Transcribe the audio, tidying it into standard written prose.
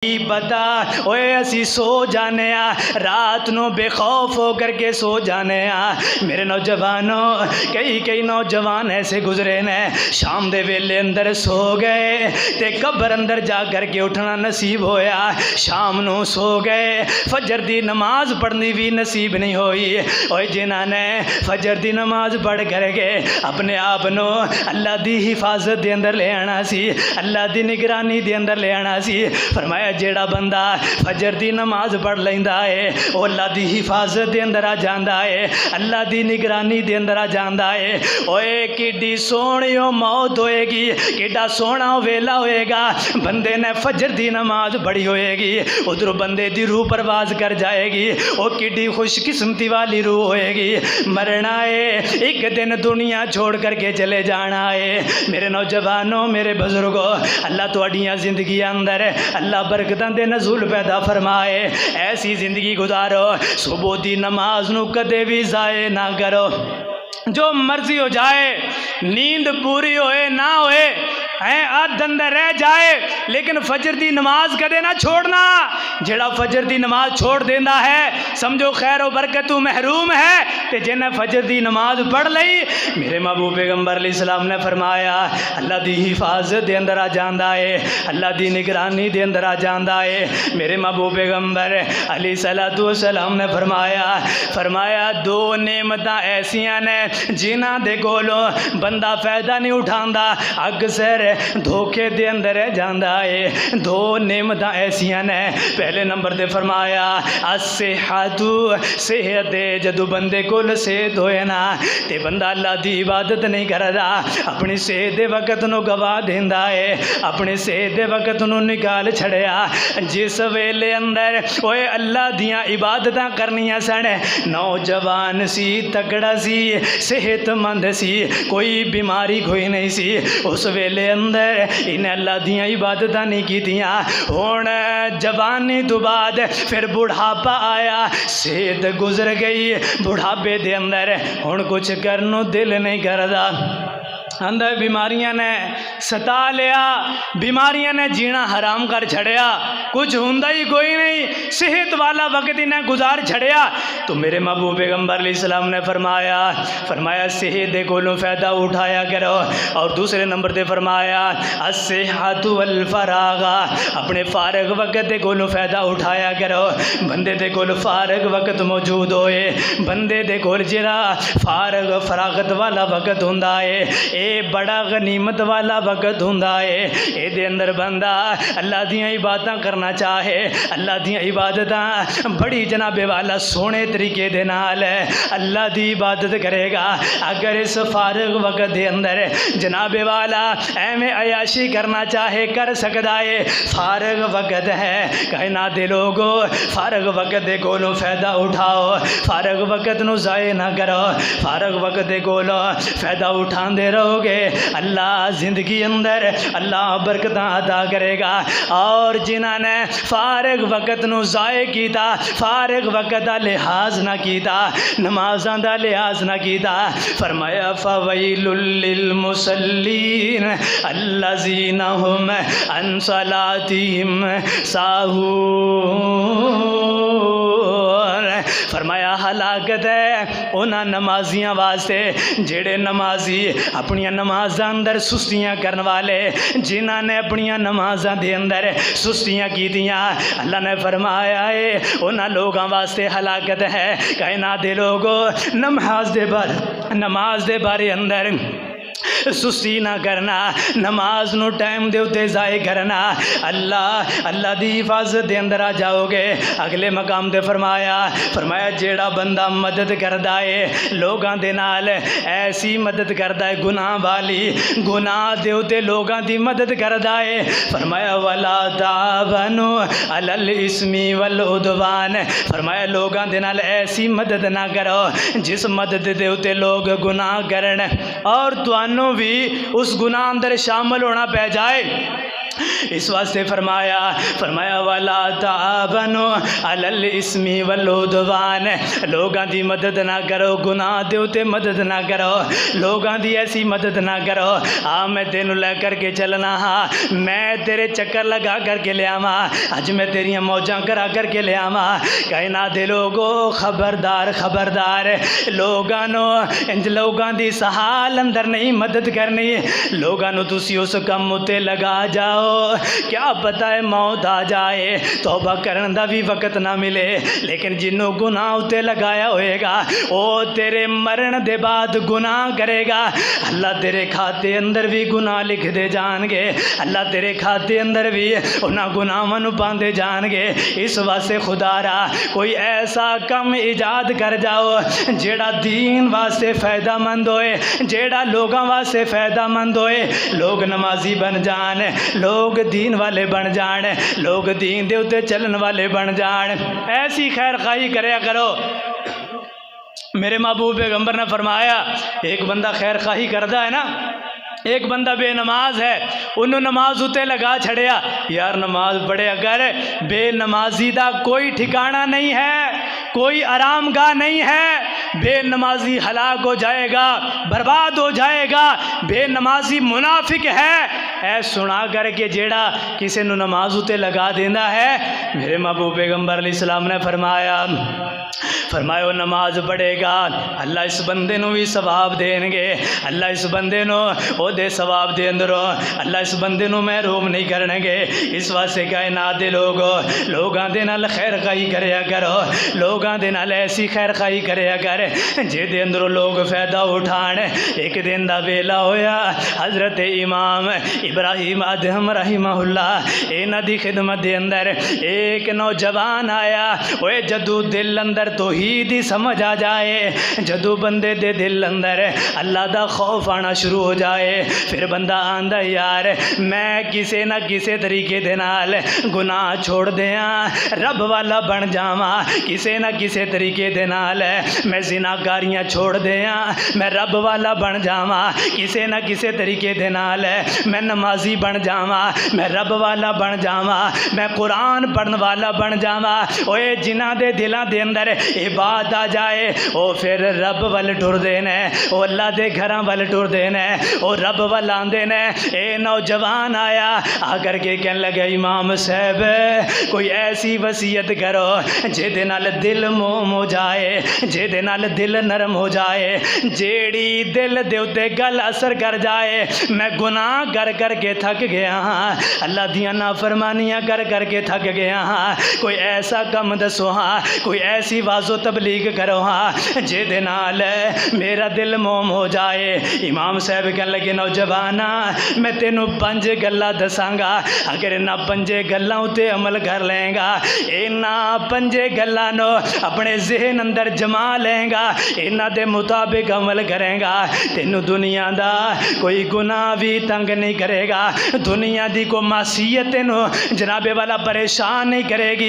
پتا اوے اسی سو جانے رات نو بے خوف ہو کر کے سو جانے میرے نوجوانوں کئی نوجوان ایسے گزرے نے شام دے ویلے اندر سو گئے تے قبر اندر جا کر کے اٹھنا نصیب ہویا شام نو سو گئے فجر دی نماز پڑھنی بھی نصیب نہیں ہوئی اوے جنہاں نے فجر دی نماز پڑھ کر کے اپنے آپ نو اللہ دی حفاظت دے اندر لے آنا سی اللہ دی نگرانی دے اندر لے آنا سی فرمایا جیڑا بندہ فجر دی نماز پڑھ لیندا ہے او اللہ دی حفاظت دے اندر آ جاندا ہے اللہ دی نگرانی دے اندر آ جاندا ہے اوے کیڈی سونی موت ہوئے گی کیڈا سونا ویلا ہوئے گا بندے نے فجر دی نماز پڑھی ہوئے گی ادھر بندے دی روح پرواز کر جائے گی او کیڈی خوش قسمتی والی روح ہوئے گی مرنا ہے ایک دن دنیا چھوڑ کر کے چلے جانا ہے میرے نوجوانوں میرے بزرگوں اللہ تواڈیاں زندگی اندر اللہ برکتاں دے نزول پیدا فرمائے ایسی زندگی گزارو صبح دی نماز نو کدے بھی ضائع نہ کرو جو مرضی ہو جائے نیند پوری ہوئے نہ ہوئے آدھ اندر رہ جائے لیکن فجر دی نماز کدے نہ چھوڑنا جڑا فجر دی نماز چھوڑ دینا ہے سمجھو خیر و برکت تو محروم ہے تے جنہ فجر دی نماز پڑھ لئی میرے محبوب پیغمبر علیہ السلام نے فرمایا اللہ دی حفاظت دے اندر آ جاندا ہے اللہ دی نگرانی دے اندر آ جاندا ہے میرے محبوب پیغمبر علیہ السلام نے فرمایا دو نعمتاں ایسیاں نے جنہاں دے کولوں بندہ فائدہ نہیں اٹھاندا اکثر دھوکے دے اندر جاندا ہے دو نعمتاں ایسیاں نے پہلے نمبر دے فرمایا الصحت صحت جدو بندے کول صحت ہوئے نا تے بندہ اللہ دی عبادت نہیں کردا اپنی صحت دے وقت نو گوا دیندا ہے اپنی صحت دے وقت نو نکال چھڑیا جس ویلے اندر اوے اللہ دیاں عبادتاں کرنیاں سن نوجوان سی تکڑا سی صحت مند سی کوئی بیماری کوئی نہیں سی اس ویلے اندر انہیں اللہ دیاں عبادتاں نہیں کیتیاں ہون جوانی تو بعد پھر بڑھاپا آیا صحت گزر گئی بڑھاپے دے اندر ہون کچھ کرنو دل نہیں کردا اندر بیماریاں نے ستا لیا بیماریاں نے جینا حرام کر چھڑیا کچھ ہوندا ہی کوئی نہیں صحت والا وقت انہیں گزار چھڑیا تو میرے محبوب پیغمبر علیہ السلام نے فرمایا صحت دے کولوں فائدہ اٹھایا کرو اور دوسرے نمبر دے فرمایا الصحت والفراغ اپنے فارغ وقت دے کولوں فائدہ اٹھایا کرو بندے دے کول فارغ وقت موجود ہوئے بندے دے کول جڑا فارغ فراغت والا وقت ہوندا ہے اے بڑا غنیمت والا وقت ہوندا ہے اے دے اندر بندہ اللہ دیاں عبادتاں کرنا چاہے اللہ دیاں عبادتاں بڑی جناب والا سونے طریقے دے نال اللہ دی عبادت کرے گا اگر اس فارغ وقت دے اندر جناب والا ایویں عیاشی کرنا چاہے کر سکدا ہے فارغ وقت ہے کائنات دے لوگو فارغ وقت دے کولوں فائدہ اٹھاؤ فارغ وقت نو ضائع نہ کرو فارغ وقت دے کولوں فائدہ اٹھاندے رہو گے اللہ زندگی اندر اللہ برکتاں عطا کرے گا اور جنہاں نے فارغ وقت نو ضائع کیتا فارغ وقت دا لحاظ نہ کیتا نمازاں دا لحاظ نہ کیتا فرمایا فویل للمصلین الذین هم عن صلاتهم ساہون فرمایا ہلاکت ہے انہاں نمازیاں واسطے جڑے نمازی اپنی نمازاں اندر سستیاں کرن والے جنہاں نے اپنی نمازاں دے اندر سستیاں کیتیاں اللہ نے فرمایا ہے انہاں لوگاں واسطے ہلاکت ہے کائنات دے لوگو نماز دے بارے اندر سستی نہ کرنا نماز نو ٹائم دے اتے ضائع کرنا اللہ دی حفاظت دے اندر آ جاؤ گے اگلے مقام دے فرمایا جیڑا بندہ مدد کردا ہے لوگاں دے نال ایسی مدد کردا ہے گناہ والی گناہ دے اتے لوگاں دی مدد کردا ہے فرمایا ولا تعاونوا علی الاسم والعدوان فرمایا لوگاں دے نال ایسی مدد نہ کرو جس مدد دے اتے لوگ گناہ کرن اور تانوں بھی اس گناہ اندر شامل ہونا پہ جائے اس واسطے فرمایا والا تعاونو علی الاسم والعدوان، لوگاں دی مدد نہ کرو، گناہ دے اوتے مدد نہ کرو، لوگاں دی ایسی مدد نہ کرو۔ ہاں میں تینوں لے کر کے چلنا ہاں، میں تیرے چکر لگا کر کے لے آواں، اج میں تیریاں موجاں کرا کر کے لے آواں۔ کائنات دے لوگو خبردار لوگاں نو انج لوگاں دی سہال اندر نہیں مدد کرنی، لوگاں نو تسی اس کم اتے لگا جاؤ، کیا پتہ ہے موت آ جائے، توبہ کرن دا بھی وقت نہ ملے، لیکن جنوں گناہ اتے لگایا ہوئے گا او تیرے مرن دے بعد گناہ کرے گا، اللہ تیرے کھاتے اندر بھی گناہ لکھ دے جان گے، اللہ تیرے کھاتے اندر بھی انہاں گناہاں نو پاندے جان گے۔ اس واسطے خدا را کوئی ایسا کم ایجاد کر جاؤ جیڑا دین واسطے فائدہ مند ہوئے، جیڑا لوگاں واسطے فائدہ مند ہوئے، لوگ نمازی بن جان، لوگ دین والے بن جان، لوگ دین دے اتے چلن والے بن جان۔ ایسی خیر خواہی کریا کرو۔ میرے محبوب پیغمبر نے فرمایا ایک بندہ خیر خواہی کردا ہے نا، ایک بندہ بے نماز ہے، انہوں نماز اتے لگا چھڑیا، یار نماز پڑھے اگر بے نمازی دا کوئی ٹھکانہ نہیں ہے، کوئی آرام گاہ نہیں ہے، بے نمازی ہلاک ہو جائے گا، برباد ہو جائے گا، بے نمازی منافق ہے۔ اے سنا کر کے جیڑا کسی نو نماز اتے لگا دینا ہے، میرے محبوب پیغمبر علیہ السلام نے فرمایا وہ نماز پڑھے گا، اللہ اس بندے نو بھی ثواب دیں گے، اللہ اس بندے نو او دے ثواب دے اندروں اللہ اس بندے نو محروم نہیں کرنے گے۔ اس واسطے کائنات دے لوگاں دے نال خیر خواہی کریا کرو، لوگاں دے نال ایسی خیر خواہی کریا کر جے دے اندروں لوگ فائدہ اٹھان۔ ایک دن دا ویلا ہویا، حضرت امام ابراہیم ادہم رحمہ اللہ انہاں دی خدمت دے اندر ایک نوجوان آیا، وہ جدو دل اندر توحید ہی سمجھ آ جائے، جدو بندے دے دل اندر اللہ دا خوف آنا شروع ہو جائے، پھر بندہ آندا یار میں کسے نہ کسے طریقے دے نال گناہ چھوڑ دیاں، رب والا بن جاواں، کسے نہ کسے طریقے دے نال میں زناکاریاں چھوڑ دیاں، میں رب والا بن جاواں، کسے نہ کسے طریقے دے نال میں نمازی بن جاواں، میں رب والا بن جاواں، میں قرآن پڑھن والا بن جاواں۔ اوے جنہاں دے دلاں دے اندر اے بات آ جائے او پھر رب ول ٹر دے نے، او اللہ دے گھراں ول ٹر دے نے، او رب ول آندے نے۔ اے نوجوان آیا آ کر کے کہنے لگا امام صاحب کوئی ایسی وصیت کرو جے دے نال دل موم ہو جائے، جے دے نال دل نرم ہو جائے، جیڑی دل دے اتے گل اثر کر جائے۔ میں گناہ کر کے تھک گیا ہاں، اللہ دیاں نافرمانیاں کر کے تھک گیا ہاں، کوئی ایسا کم دسو ہاں، کوئی ایسی واضح تبلیغ کرو ہاں جے دے نال میرا دل موم ہو جائے۔ امام صاحب کہنے لگے نوجوانا میں تینوں 5 گلاں دساں گا، اگر انہاں 5 گلاں اتے عمل کر لیں گا، انہاں 5 گلاں نو اپنے ذہن اندر جما لیں گا، انہاں دے مطابق عمل کریں گا، تینوں دنیا دا کوئی گناہ بھی تنگ نہیں کرے گا، دنیا دی کوئی معصیت تینوں جناب والا پریشان نہیں کرے گی۔